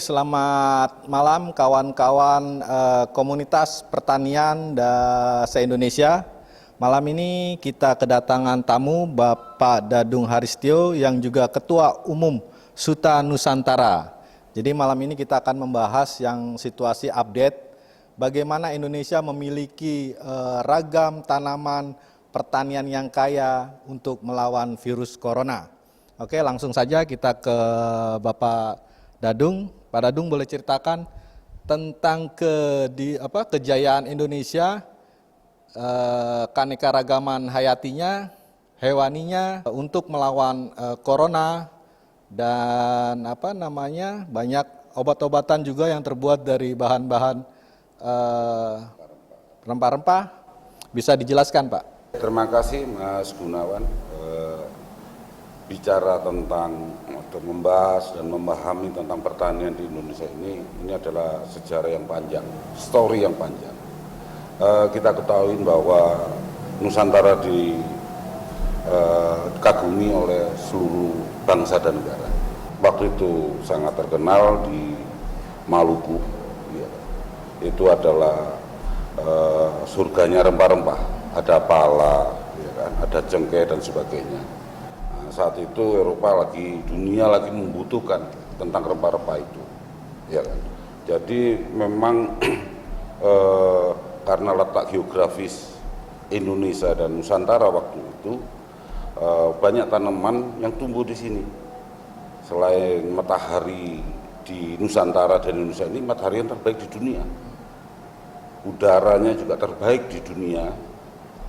selamat malam kawan-kawan komunitas pertanian se-Indonesia. Malam ini kita kedatangan tamu Bapak Dadung Haristio yang juga Ketua Umum Suta Nusantara. Jadi malam ini kita akan membahas yang situasi update bagaimana Indonesia memiliki ragam tanaman pertanian yang kaya untuk melawan virus corona. Oke, langsung saja kita ke Bapak Dadung. Pak Dadung boleh ceritakan tentang kejayaan Indonesia, keanekaragaman hayatinya, hewaninya untuk melawan corona dan banyak obat-obatan juga yang terbuat dari bahan-bahan rempah-rempah. Bisa dijelaskan, Pak? Terima kasih Mas Gunawan. Bicara tentang atau membahas dan memahami tentang pertanian di Indonesia ini adalah sejarah yang panjang, story yang panjang. Kita ketahui bahwa Nusantara dikagumi oleh seluruh bangsa dan negara. Waktu itu sangat terkenal di Maluku, ya. Itu adalah surganya rempah-rempah, ada pala, ya kan, ada cengkeh dan sebagainya. Saat itu dunia lagi membutuhkan tentang rempah-rempah itu, ya kan. Jadi memang karena letak geografis Indonesia dan Nusantara waktu itu banyak tanaman yang tumbuh di sini. Selain matahari di Nusantara dan Indonesia ini matahari yang terbaik di dunia, udaranya juga terbaik di dunia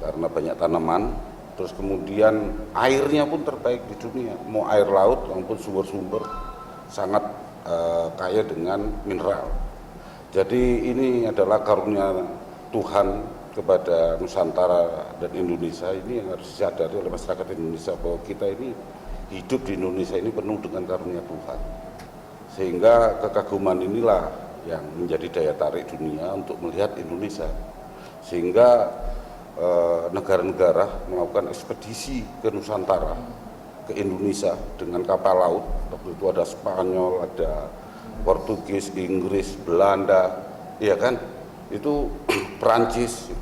karena banyak tanaman. Terus kemudian airnya pun terbaik di dunia, mau air laut maupun sumber-sumber sangat kaya dengan mineral. Jadi ini adalah karunia Tuhan kepada Nusantara dan Indonesia. Ini yang harus disadari oleh masyarakat Indonesia bahwa kita ini hidup di Indonesia ini penuh dengan karunia Tuhan. Sehingga kekaguman inilah yang menjadi daya tarik dunia untuk melihat Indonesia. Sehingga negara-negara melakukan ekspedisi ke Nusantara, ke Indonesia dengan kapal laut. Waktu itu ada Spanyol, ada Portugis, Inggris, Belanda, ya kan? Itu Perancis.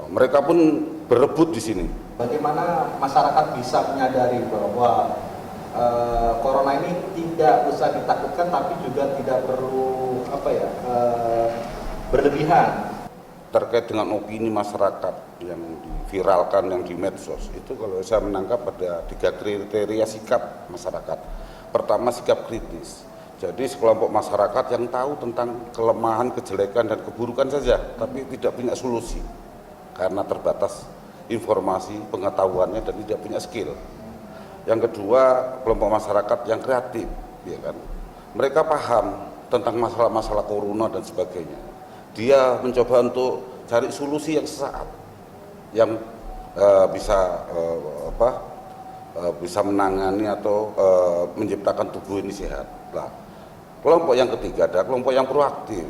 Mereka pun berebut di sini. Bagaimana masyarakat bisa menyadari bahwa corona ini tidak usah ditakutkan, tapi juga tidak perlu berlebihan. Terkait dengan opini masyarakat yang diviralkan, yang di medsos, itu kalau saya menangkap ada 3 kriteria sikap masyarakat. Pertama, sikap kritis. Jadi sekelompok masyarakat yang tahu tentang kelemahan, kejelekan, dan keburukan saja, tapi tidak punya solusi karena terbatas informasi, pengetahuannya, dan tidak punya skill. Yang kedua, kelompok masyarakat yang kreatif, ya kan? Mereka paham tentang masalah-masalah corona dan sebagainya. Dia mencoba untuk cari solusi yang sesaat, yang bisa menangani atau menciptakan tubuh ini sehat. Nah, kelompok yang ketiga adalah kelompok yang proaktif.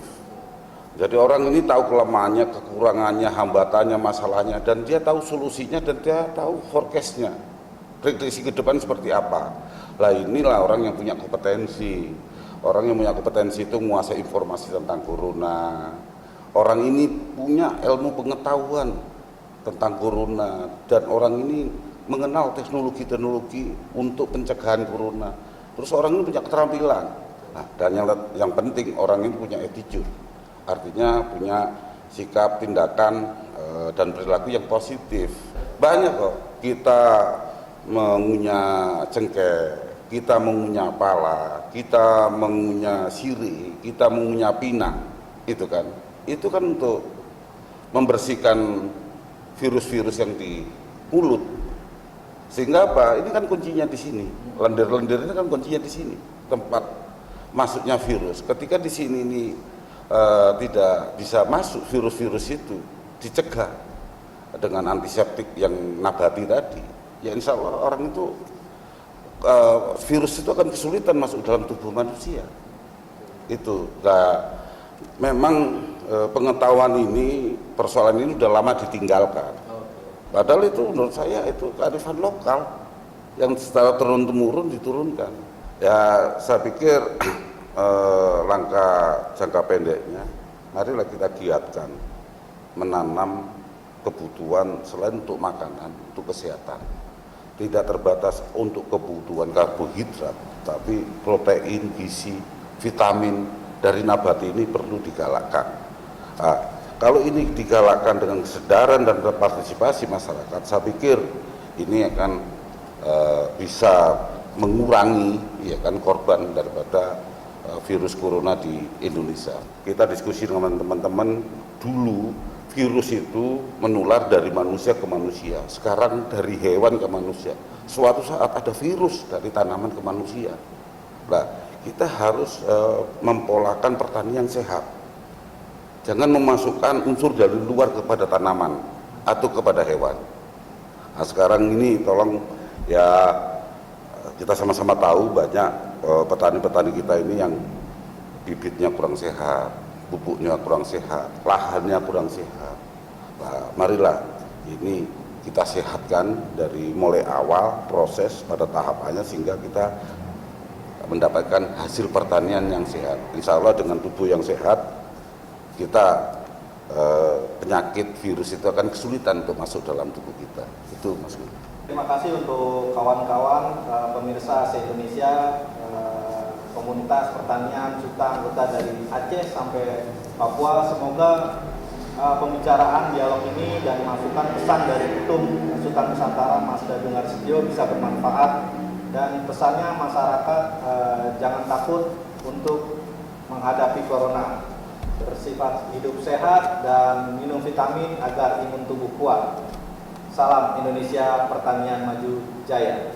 Jadi orang ini tahu kelemahannya, kekurangannya, hambatannya, masalahnya, dan dia tahu solusinya dan dia tahu forecast-nya, prediksi ke depan seperti apa. Nah, inilah orang yang punya kompetensi. Orang yang punya kompetensi itu menguasai informasi tentang corona. Orang ini punya ilmu pengetahuan tentang corona dan orang ini mengenal teknologi-teknologi untuk pencegahan corona. Terus orang ini punya keterampilan. Nah, dan yang penting orang ini punya attitude. Artinya punya sikap, tindakan dan perilaku yang positif. Banyak kok kita mengunyah cengkeh, kita mengunyah pala, kita mengunyah sirih, kita mengunyah pinang, itu kan untuk membersihkan virus-virus yang di mulut. Sehingga apa? Ini kan kuncinya di sini. Lendir-lendir ini kan kuncinya di sini, tempat masuknya virus. Ketika di sini ini tidak bisa masuk virus-virus itu, dicegah dengan antiseptik yang nabati tadi, ya insya Allah orang itu virus itu akan kesulitan masuk dalam tubuh manusia. Itu memang pengetahuan ini, persoalan ini sudah lama ditinggalkan. Padahal itu menurut saya itu kearifan lokal yang secara turun-temurun diturunkan. Ya saya pikir langkah jangka pendeknya, marilah kita giatkan menanam kebutuhan selain untuk makanan, untuk kesehatan. Tidak terbatas untuk kebutuhan karbohidrat, tapi protein, gizi, vitamin dari nabati ini perlu digalakkan. Nah, kalau ini digalakkan dengan kesadaran dan partisipasi masyarakat, saya pikir ini akan bisa mengurangi ya kan korban daripada virus corona di Indonesia. Kita diskusi dengan teman-teman, dulu virus itu menular dari manusia ke manusia, sekarang dari hewan ke manusia. Suatu saat ada virus dari tanaman ke manusia. Nah, kita harus mempolakan pertanian sehat. Jangan memasukkan unsur dari luar kepada tanaman atau kepada hewan. Nah, sekarang ini tolong ya, kita sama-sama tahu banyak petani-petani kita ini yang bibitnya kurang sehat, pupuknya kurang sehat, lahannya kurang sehat. Nah, marilah ini kita sehatkan dari mulai awal proses pada tahapannya sehingga kita mendapatkan hasil pertanian yang sehat. Insya Allah dengan tubuh yang sehat, kita penyakit virus itu akan kesulitan untuk masuk dalam tubuh kita. Itu Mas. Terima kasih untuk kawan-kawan pemirsa se-Indonesia, komunitas pertanian Suta anggota dari Aceh sampai Papua. Semoga pembicaraan dialog ini dan masukan pesan dari Ketum Sultan Nusantara Mas Dadung Haristio bisa bermanfaat, dan pesannya masyarakat jangan takut untuk menghadapi corona, bersifat hidup sehat dan minum vitamin agar imun tubuh kuat. Salam Indonesia Pertanian Maju Jaya.